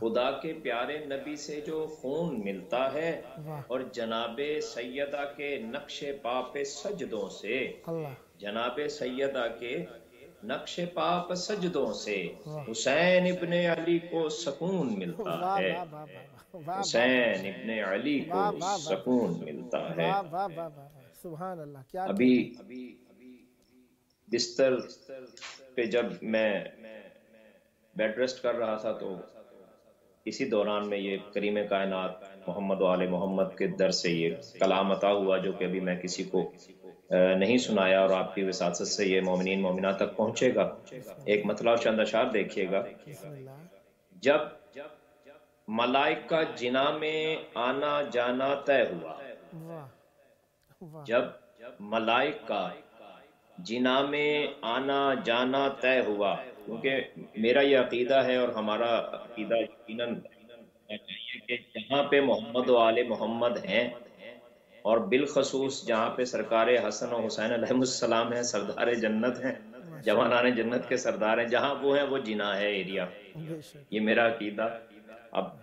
خدا کے پیارے نبی سے جو خون ملتا ہے اور جناب سیدہ کے نقش پا پہ سجدوں سے، جناب سیدہ کے نقش پا پہ سجدوں سے حسین ابن علی کو سکون ملتا ہے، حسین ابن علی کو سکون ملتا ہے۔ سبحان اللہ، کیا ابھی بستر پہ جب میں بیڈ ریسٹ کر رہا تھا تو اسی دوران میں یہ کریم کائنات محمد و آل محمد کے در سے یہ کلام عطا ہوا، جو کہ ابھی میں کسی کو نہیں سنایا، اور آپ کی وساطت سے یہ مومنین مومنات تک پہنچے گا۔ ایک مطلع چند اشعار دیکھیے گا۔ جب ملائکہ جنا میں آنا جانا طے ہوا، جب ملائکہ جنا میں آنا جانا طے ہوا، کیونکہ میرا یہ عقیدہ ہے اور ہمارا عقیدہ یقیناً چاہیے کہ جہاں پہ محمد و آل محمد ہیں، اور بالخصوص جہاں پہ سرکار حسن و حسین علیہ السلام ہیں، سردار جنت ہیں، جوانان جنت کے سردار ہیں، جہاں وہ ہیں وہ جنا ہے ایریا، یہ میرا عقیدہ۔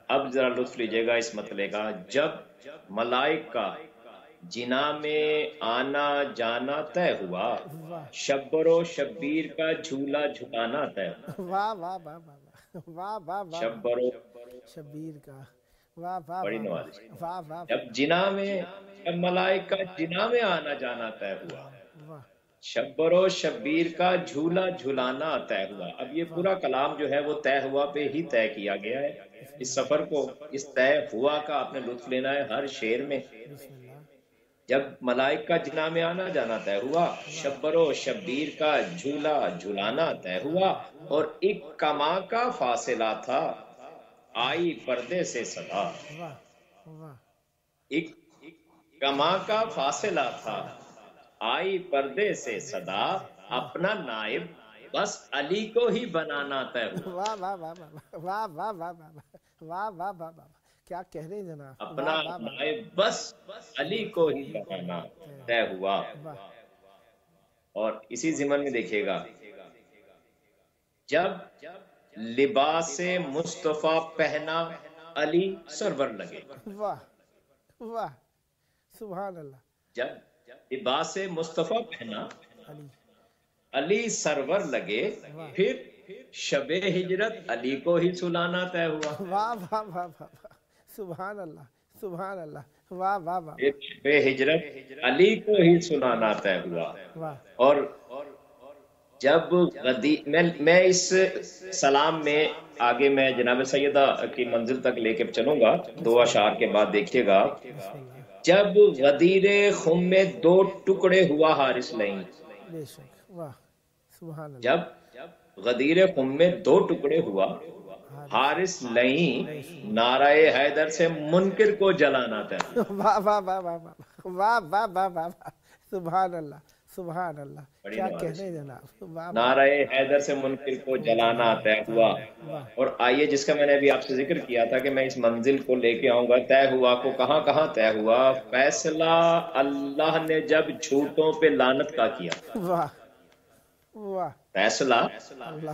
اب ذرا لطف لیجئے گا اس مطلع کا۔ جب ملائکہ جنا میں آنا جانا طے ہوا، شبر و شبیر کا جھولا جھلانا طے ہوا۔ واہ واہ واہ واہ واہ واہ، شبر و شبیر کا، واہ واہ بڑی واہ نوازش۔ واہ واہ، جب جنا میں، جب ملائکہ جنا میں آنا جانا طے ہوا، شبر و شبیر کا جھولا جھلانا طے ہوا۔ اب یہ پورا کلام جو ہے وہ طے ہوا پہ ہی طے کیا گیا ہے۔ اس سفر کو، اس طے ہوا کا آپ نے لطف لینا ہے ہر شعر میں۔ جب ملائکہ جنا میں آنا جانا طے ہوا، شبر و شبیر کا جھولا جھلانا طے ہوا، اور ایک کما کا فاصلہ تھا، آئی پردے سے صدا۔ ایک کما کا فاصلہ تھا، آئی پردے سے صدا، اپنا نائب بس علی کو ہی بنانا طے ہوا۔ واہ واہ واہ واہ واہ واہ واہ واہ واہ واہ، کیا کہہ رہے ہیں جناب، اپنا نائب بس علی کو ہی بنانا طے ہوا۔ اور اسی ضمن میں دیکھیے گا، جب لباس مصطفیٰ پہنا علی سرور لگے، واہ واہ، سبحان اللہ، جب لباس مصطفیٰ پہنا علی سرور لگے، پھر شب ہجرت علی کو ہی سلانا طے ہوا۔ واہ واہ واہ واہ، سبحان اللہ سبحان اللہ، واہ واہ واہ، پھر شب ہجرت علی کو ہی سلانا طے ہوا۔ اور جب میں اس سلام میں آگے میں جناب سیدہ کی منزل تک لے کے چلوں گا، دو اشعار کے بعد دیکھیے گا۔ جب غدیر خم میں دو ٹکڑے ہوا حارث لئیں، بے شک، واہ سبحان اللہ، جب غدیر خم میں دو ٹکڑے ہوا حارث لئیں، نعرہ حیدر سے منکر کو جلانا طے ہوا۔ واہ واہ واہ واہ واہ واہ واہ واہ، سبحان اللہ سبحان اللہ، کیا کہنے جناب، نعرہ حیدر سے منکر کو جلانا طے ہوا۔ اور آئیے، جس کا میں نے ابھی آپ سے ذکر کیا تھا کہ میں اس منزل کو لے کے آؤں گا، طے ہوا کو کہاں کہاں طے ہوا؟ فیصلہ اللہ نے جب جھوٹوں پہ لعنت کا کیا، واہ واہ، فیصلہ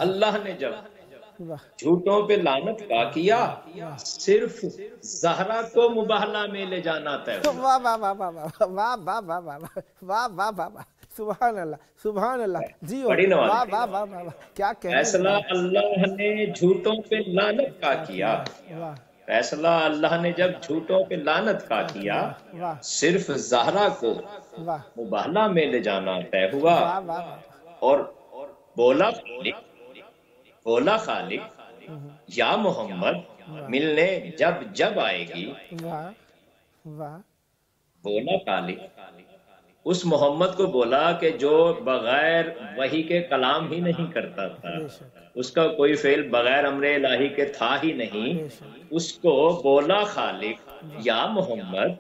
اللہ نے جب جھوٹوں پہ لعنت کا کیا، صرف زہرا کو مباہلہ میں لے جانا طے ہوا۔ واہ واہ واہ واہ واہ واہ واہ واہ واہ واہ واہ واہ، سبحان اللہ سبحان اللہ، جی واہ واہ واہ واہ واہ، کیا کہنے، فیصلہ اللہ نے جھوٹوں پہ لعنت کا کیا، فیصلہ اللہ نے جب جھوٹوں پہ لعنت کا کیا، صرف زہرا کو مباہلہ میں لے جانا طے ہوا۔ اور بولا خالق یا محمد ملنے جب جب آئے گی، بولا خالق اس محمد کو بولا کہ جو بغیر وحی کے کلام ہی نہیں کرتا تھا، اس کا کوئی فعل بغیر امر الہی کے تھا ہی نہیں، اس کو بولا خالق یا محمد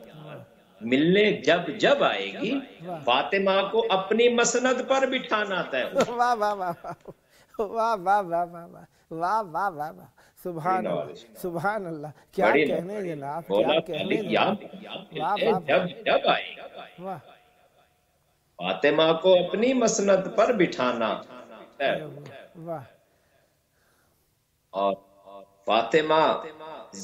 ملنے جب جب آئے گی، فاطمہ کو اپنی مسند پر بٹھانا طے ہوا۔ واہ واہ واہ واہ واہ واہ واہ واہ واہ واہ، سبحان اللہ سبحان اللہ، کیا کہنے جناب، کیا کہنے جناب، جب جب آئے گی فاطمہ کو اپنی مسند پر بٹھانا طے ہوا۔ واہ، اور فاطمہ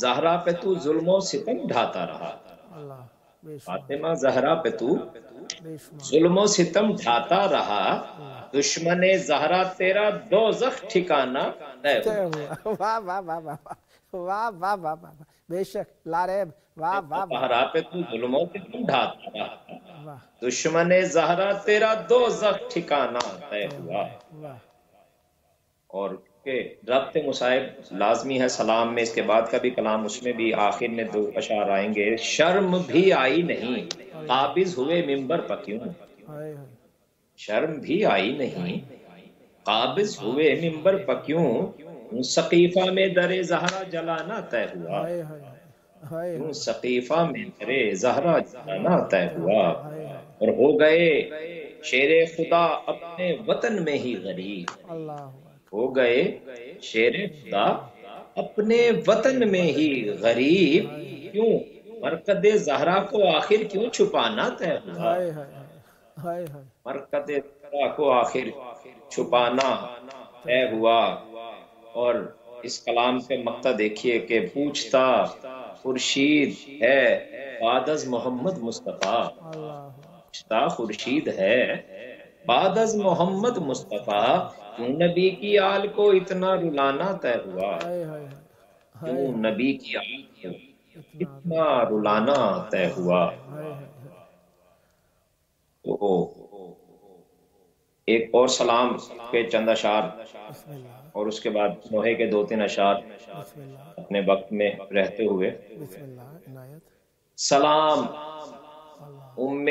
زہرا پہ تو ظلم و ستم ڈھاتا رہا، اللہ بے شمار فاطمہ زہرا پہ تو بے شمار ظلم و ستم ڈھاتا رہا، دشمن زہرا تیرا دوزخ ٹھکانہ طے طے ہوا۔ ہوا۔ واہ واہ واہ واہ واہ واہ واہ واہ واہ، بے شک لاریب، واہ واہ واہ زہرا پہ تو ظلم و ستم ڈھاتا رہا، واہ دشمن زہرا تیرا دوزخ ٹھکانہ طے ہوا۔ واہ اور کہ ربط مصائب لازمی ہے سلام میں، اس کے بعد کا بھی کلام اس میں بھی آخر میں دو اشعار آئیں گے۔ شرم بھی آئی نہیں قابض ہوئے ممبر پر کیوں، ہائے ہائے شرم بھی آئی نہیں قابض ہوئے ممبر پر کیوں، سقیفہ میں در زہرا جلانا طے ہوا، ہائے ہائے ہائے کیوں سقیفہ میں در زہرا جلانا طے ہوا، ہائے ہائے، اور ہو گئے شیر خدا اپنے وطن میں ہی غریب، اللہ ہو گئے شیر خدا اپنے وطن میں ہی غریب، کیوں مرکز زہرا کو آخر کیوں چھپانا طے ہوا، ہائے ہائے ہائے ہائے، مرکز زہرا کو آخر چھپانا طے ہوا۔ اور اس کلام پہ مقطع دیکھیے کہ پوچھتا خورشید ہے بعد از محمد مصطفیٰ، اللہ پوچھتا خورشید ہے بعد از محمد مصطفیٰ، کیوں نبی کی آل کو اتنا رلانا طے ہوا، ہائے ہائے ہائے کیوں نبی کی آل کو اتنا رلانا طے ہوا۔ ہائے ہائے، تو ایک اور سلام کے چند اشعار بسم اللہ اور اس کے بعد نوحے کے 2-3 اشعار بسم اللہ اپنے وقت میں رہتے ہوئے۔ بسم اللہ عنایت، سلام ام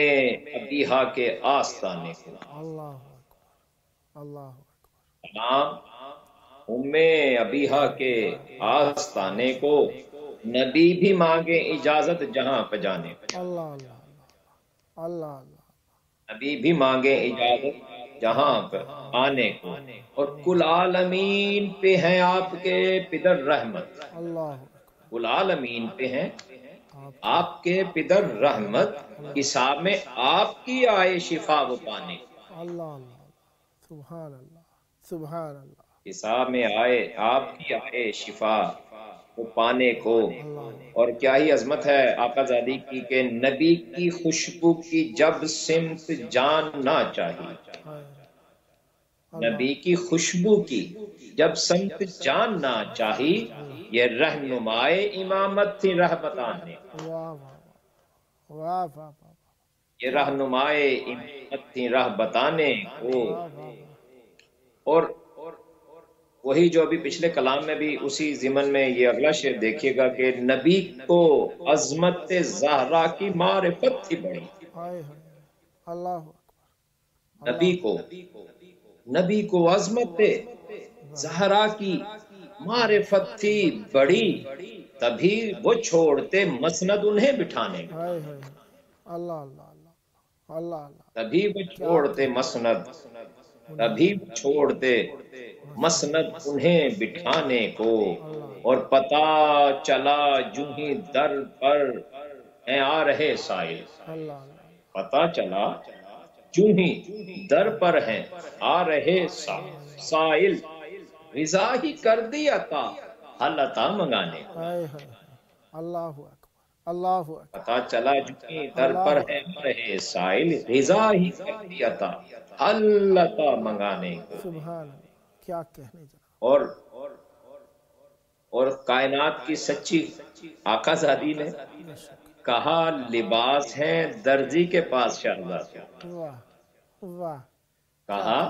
ابیہا کے آستانے کو، اللہ اکبر اللہ اکبر، سلام ام ابیہا کے آستانے کو، نبی بھی مانگے اجازت جہاں پہ جانے کو، اللہ اللہ اللہ اللہ، نبی بھی مانگے اجازت جہاں پہ آنے کو، اور کل عالمین پہ ہیں آپ کے پدر رحمت، اللہ کل عالمین پہ ہیں آپ آپ کے پدر رحمت، حساب میں آپ کی آئے شفا وہ پانے، اللہ اللہ، سبحان اللہ سبحان اللہ، حساب میں آئے آپ کی آئے شفا وہ پانے کو۔ اور کیا ہی عظمت ہے آقا زادی کی کہ نبی کی خوشبو کی جب سمت جان نہ چاہیے، نبی کی خوشبو کی جب سمت جان نہ چاہی، یہ رہنمائے امامت تھی راہ بتانے، واہ واہ واہ واہ واہ یہ رہنمائے امامت تھی راہ بتانے کو۔ اور وہی جو ابھی پچھلے کلام میں بھی اسی ضمن میں یہ اگلا شعر دیکھیے گا کہ نبی کو عظمت زہرا کی معرفت تھی بڑی، ہائے ہائے، اللہ اکبر، نبی کو عظمت زہرا کی معرفت تھی بڑی، تبھی وہ چھوڑتے مسند انہیں بٹھانے کو، ہائے ہائے، اللہ اللہ اللہ اللہ اللہ، تبھی وہ چھوڑتے مسند، تبھی وہ چھوڑتے مسند انہیں بٹھانے کو، اور پتا چلا جوں ہی در پر ہیں آ رہے سائل، اللہ اللہ، پتا چلا جوں ہی در پر ہیں آ رہے سائل، رضا ہی کر دی عطا حل عطا منگانے کو، ہائے ہائے، اللہ اکبر اللہ اکبر، پتا چلا جوں ہی در پر ہیں آ رہے سائل، رضا ہی کر دی عطا حل عطا منگانے کو۔ سبحان اللہ، کیا کہنے جناب، اور کائنات کی سچی آقا زادی نے کہا لباس ہیں درزی کے پاس شہزاد، واہ واہ، کہا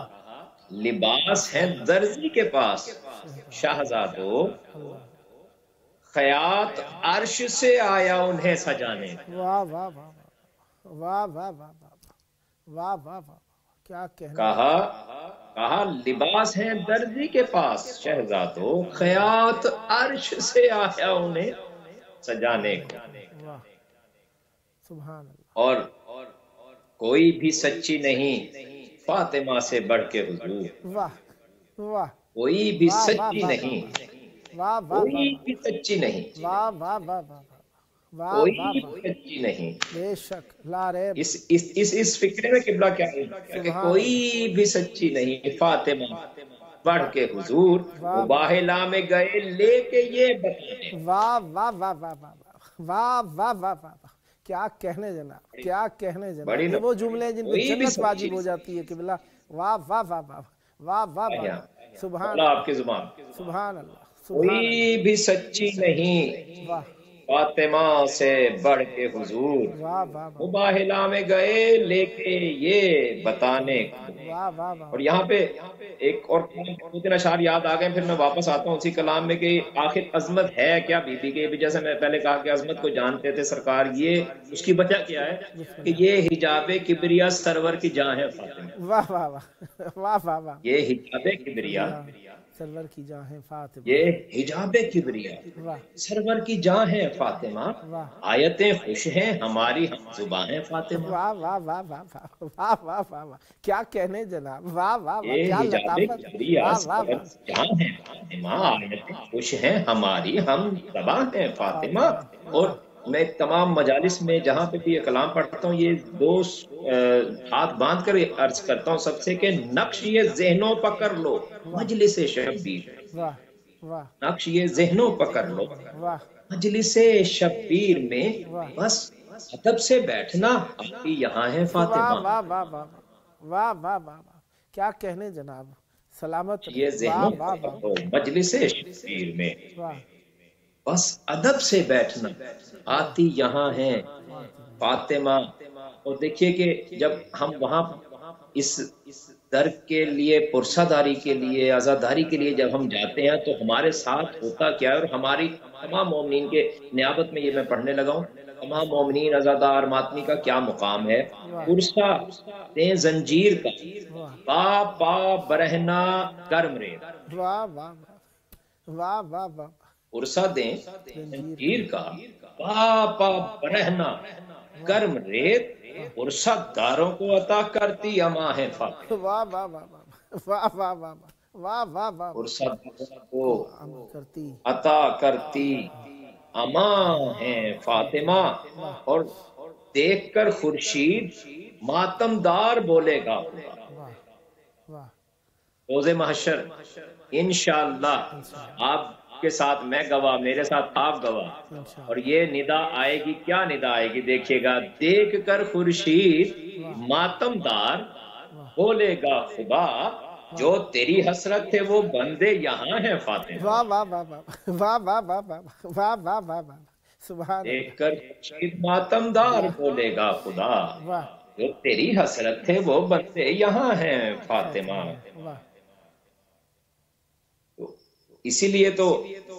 لباس ہیں درزی کے پاس شہزادو، خیاط عرش سے آیا انہیں سجانے، واہ واہ واہ واہ واہ واہ واہ واہ واہ واہ، کیا کہنے، کہا لباس ہیں درزی کے پاس شہزادو، خیاط عرش سے آیا انہیں سجانے کو۔ واہ، سبحان اللہ، اور کوئی بھی سچی نہیں فاطمہ سے بڑھ کے حضور، واہ واہ کوئی بھی سچی نہیں، واہ واہ کوئی بھی سچی نہیں، واہ واہ واہ واہ واہ کوئی واہ بھی واہ، سچی نہیں۔ بے شک لاریب، اس فکرے میں قبلہ کیا ہے کہ کوئی بھی سچی نہیں فاطمہ بڑھ کے حضور، مباہلا میں گئے لے کے یہ بتانے. واہ واہ واہ واہ واہ واہ واہ واہ واہ، کیا کہنے جناب، کیا کہنے جناب. یہ وہ جملے ہیں جن پہ جنت واجب ہو جاتی ہے قبلہ. واہ واہ واہ واہ واہ واہ واہ، سبحان اللہ آپ کی زبان. سبحان اللہ، کوئی بھی سچی نہیں واہ فاطمہ سے بڑھ کے حضور، واہ واہ مباہلا میں گئے لے کے یہ بتانے کو. واہ واہ واہ. اور یہاں پہ ایک اور تین اشعار یاد آ گئے، پھر میں واپس آتا ہوں اسی کلام میں کہ آخر عظمت ہے کیا بی بی کے. جیسے میں پہلے کہا کہ عظمت کو جانتے تھے سرکار، یہ اس کی وجہ کیا ہے کہ یہ حجاب کبریا سرور کی جاں ہے فاطمہ. واہ واہ واہ واہ واہ واہ، یہ حجاب کبریا، سرور کی جاں ہے فاطمہ. یہ حجاب کبریا واہ سرور کی جاں ہے فاطمہ. واہ آیتیں خوش ہیں ہماری ہم زباں ہیں فاطمہ. واہ واہ واہ واہ واہ واہ واہ واہ واہ، کیا کہنے جناب. واہ واہ واہ، یہ کیا حجاب لطافت. کبریا واہ واہ سرور واہ کی جاں ہے فاطمہ. آیتیں خوش ہیں ہماری ہم زباں ہیں فاطمہ. اور میں تمام مجالس میں جہاں پہ بھی یہ کلام پڑھتا ہوں یہ دو ہاتھ باندھ کر عرض کرتا ہوں سب سے کہ نقش یہ ذہنوں پکڑ لو مجلس شبیر. واہ واہ نقش یہ ذہنوں پکڑ لو واہ مجلس شبیر میں بس ادب سے بیٹھنا آتی یہاں ہے واہ فاطمہ. واہ واہ واہ واہ واہ واہ، کیا کہنے جناب. سلامت یہ رہے. ذہنوں واہ واہ پکڑ واہ لو مجلس شبیر میں واہ بس ادب سے بیٹھنا آتی یہاں ہے فاطمہ. اور دیکھیے کہ جب ہم وہاں اس در کے لیے پرساداری کے لیے آزاداری کے لیے جب ہم جاتے ہیں تو ہمارے ساتھ ہوتا کیا ہے. اور ہماری تمام مومنین کے نیابت میں یہ میں پڑھنے لگا ہوں، تمام مومنین آزادار ماتمی کا کیا مقام ہے. پرسا دیں زنجیر کا پا پا برہنا گرم ریت. واہ واہ واہ واہ واہ، پرسا دیں زنجیر کا پا پا برہنا گرم ریت. پرسا داروں کو عطا کرتی اما ہے فاطمہ. واہ واہ واہ واہ واہ واہ واہ واہ واہ، پرسا داروں کو کرتی عطا کرتی اما ہے فاطمہ. اور دیکھ کر خورشید ماتمدار بولے گا واہ واہ. روز محشر انشاءاللہ آپ کے ساتھ میں گواہ، میرے ساتھ آپ گواہ. اور یہ ندا آئے گی، کیا ندا آئے گی دیکھیے گا. دیکھ کر خورشید ماتمدار بولے گا خدا، جو تیری حسرت ہے وہ بندے یہاں ہیں فاطمہ. واہ واہ واہ واہ واہ واہ واہ واہ واہ واہ واہ، سبحان دیکھ کر خورشید ماتمدار بولے گا خدا، واہ جو تیری حسرت ہے وہ بندے یہاں ہیں فاطمہ. واہ. اسی لیے تو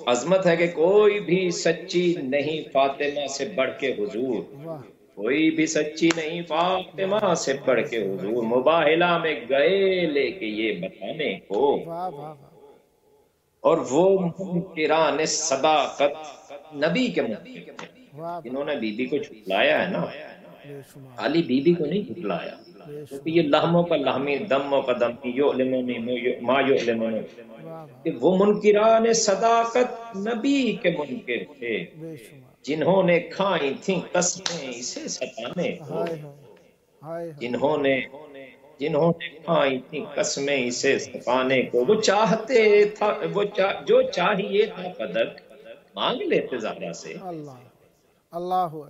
عظمت ہے کہ کوئی بھی سچی نہیں فاطمہ سے بڑھ کے حضور، کوئی بھی سچی نہیں فاطمہ سے بڑھ کے حضور. مباہلا میں گئے لے کے یہ بتانے کو، واہ واہ واہ، اور وہ منکران صداقت نبی کے منکر تھے واہ جنہوں نے بی بی کو جھٹلایا ہے نا. بے شمار، خالی بی بی کو نہیں جھٹلایا، کیونکہ یہ لہموں کا لہمی دموں کا دم یعلمونی ما یعلمون، واہ کہ وہ منکران صداقت نبی کے منکر تھے بے شمار. جنہوں نے کھائی تھیں قسمیں اسے ستانے کو. ہائے ہائے ہائے ہائے، جنہوں نے کھائی تھیں قسمیں اسے ستانے کو. وہ چاہتے تھا جو چاہیے تھا قدر مانگ لیتے زہرا سے. اللہ اللہ اکبر،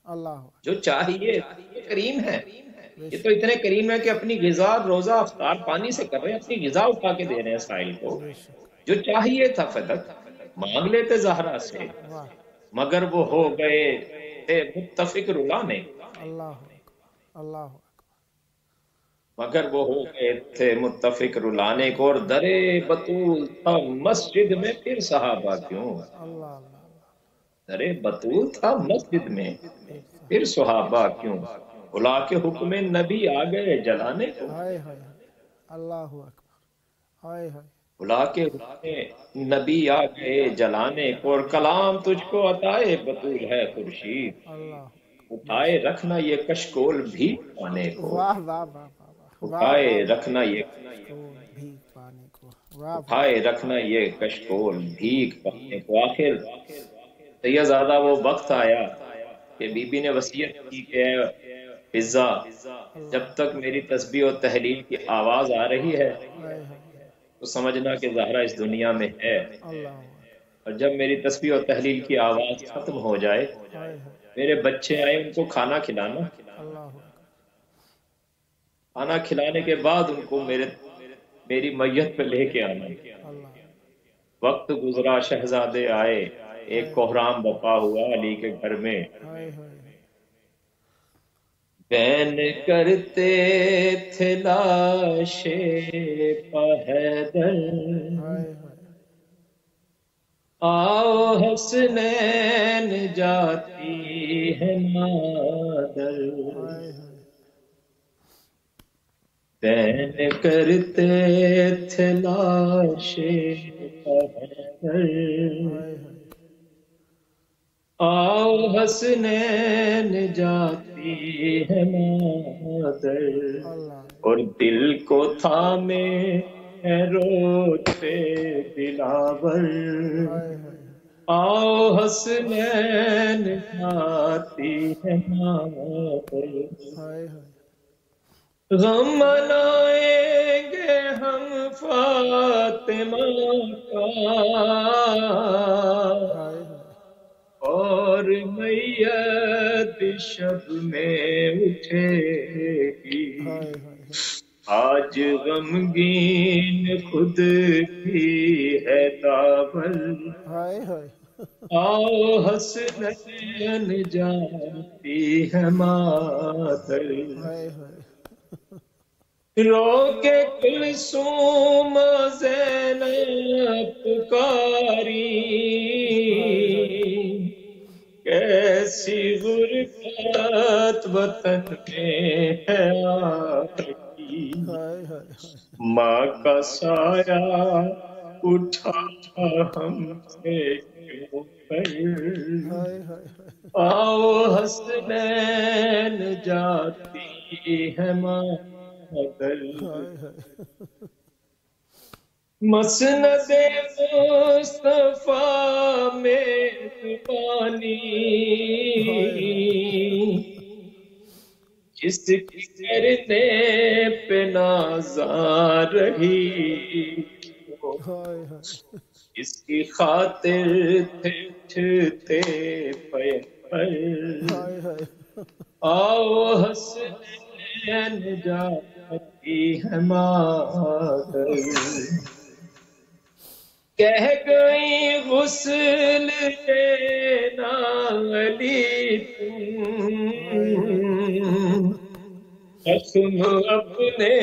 اللہ اکبر. جو چاہیے کریم ہے، یہ تو اتنے کریم ہے کہ اپنی غذا روزہ افطار پانی سے کر رہے ہیں، اپنی غذا اٹھا کے دے رہے ہیں سائل کو. جو چاہیے تھا فدق مانگ لیتے زہرا سے، واہ، مگر وہ ہو گئے تھے متفق رلانے. اللہ اکبر، اللہ اکبر. مگر وہ ہو گئے تھے متفق رلانے کو. اور درے بطول تھا مسجد میں پھر صحابہ کیوں. اللہ اللہ درے بطول تھا مسجد میں پھر صحابہ کیوں. بلا کے حکم نبی آ گئے جلانے کو. ہائے ہائے، اللہ اکبر، ہائے ہائے. بلا کے حکم نبی آ گئے جلانے کو. اور کلام تجھ کو عطائے بطول ہے خورشید، اللہ، اٹھائے رکھنا یہ کشکول بھی پانے کو. واہ واہ واہ واہ، اٹھائے رکھنا یہ بھی پانے کو. واہ اٹھائے رکھنا یہ کشکول بھیک پانے کو. آخر سید زادہ وہ وقت آیا کہ بی بی نے وصیت کی کہ فضا جب تک میری تسبیح و تحلیل کی آواز آ رہی ہے ہائے ہائے، تو سمجھنا کہ زہرا اس دنیا میں ہے، اور جب میری تسبیح اور تحلیل کی آواز ختم ہو جائے، میرے بچے آئے، ان کو کھانا کھلانا، کھانا کھلانے کے بعد ان کو میری میت پہ لے کے آنا۔ وقت گزرا، شہزادے آئے، ایک کوہرام بپا ہوا علی کے گھر میں، بین کرتے تھے لاشے پہیدر، آؤ حسنین جاتی ہے مادر، بین کرتے تھے لاشے پہیدر، آؤ حسنین جاتی ہے مادر، اور دل کو تھامے ہے روتے دلاور، آؤ حسنین جاتی ہے مادر، غم منائیں گے ہم فاطمہ کا، اور میت شب میں اٹھے گی، آج غمگین خود بھی ہے داور، آؤ حسنین جاتی ہے مادر، رو کے کلثوم زینب پکاری، کیسی غربت وطن میں ہے آپ کی، ماں کا سایہ اٹھا ہم سے کیوں پر، آؤ حسنین جاتی ہے مادر، مسند مصطفیٰ میں زبانی، جس کی کرنے پہ نازاں رہی، اس کی خاطر تھے پیغمبر، آؤ حسنین جاتی ہے مادر، کہہ گئی غسل دینا علی تم، زخم اپنے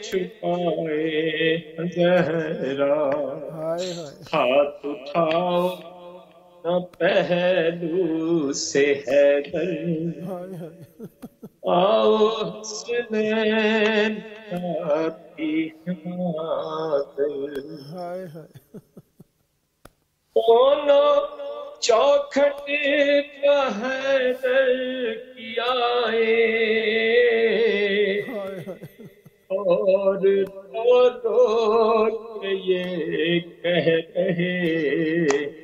چھپائے زہرا، ہاتھ اٹھاؤ نہ پہلو سے حیدر، آؤ حسنین جاتی ہے مادر، دونوں چوکھٹ کا حیدر کی آئے، اور رو رو کے یہ کہہ رہے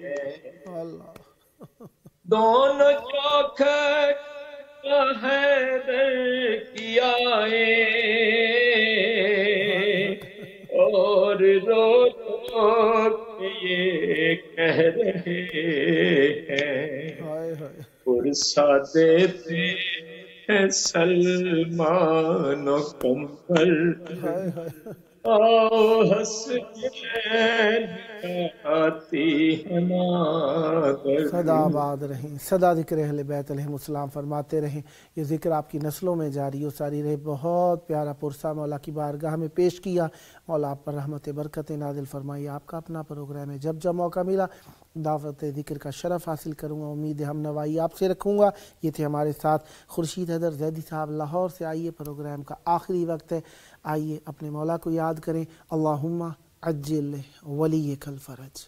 ہیں، دونوں چوکھٹ کا حیدر کی آئے، اور رو رو کے یہ کہہ رہے ہیں، پرسا دیتے ہیں سلمان و کمبر، آؤ حسنین آتی ہے مادر، سدا آباد رہیں، سدا ذکر اہل بیت علیہم السلام فرماتے رہیں، یہ ذکر آپ کی نسلوں میں جاری و ساری رہے۔ بہت پیارا پرسہ مولا کی بارگاہ میں پیش کیا، مولا آپ پر رحمت برکت نازل فرمائی۔ آپ کا اپنا پروگرام ہے، جب موقع ملا دعوت ذکر کا شرف حاصل کروں گا، امید ہم نوائی آپ سے رکھوں گا۔ یہ تھے ہمارے ساتھ خورشید حیدر زیدی صاحب لاہور سے۔ آئیے پروگرام کا آخری وقت ہے، آئیے اپنے مولا کو یاد کریں، اللہم عجل ولیک الفرج۔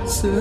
سے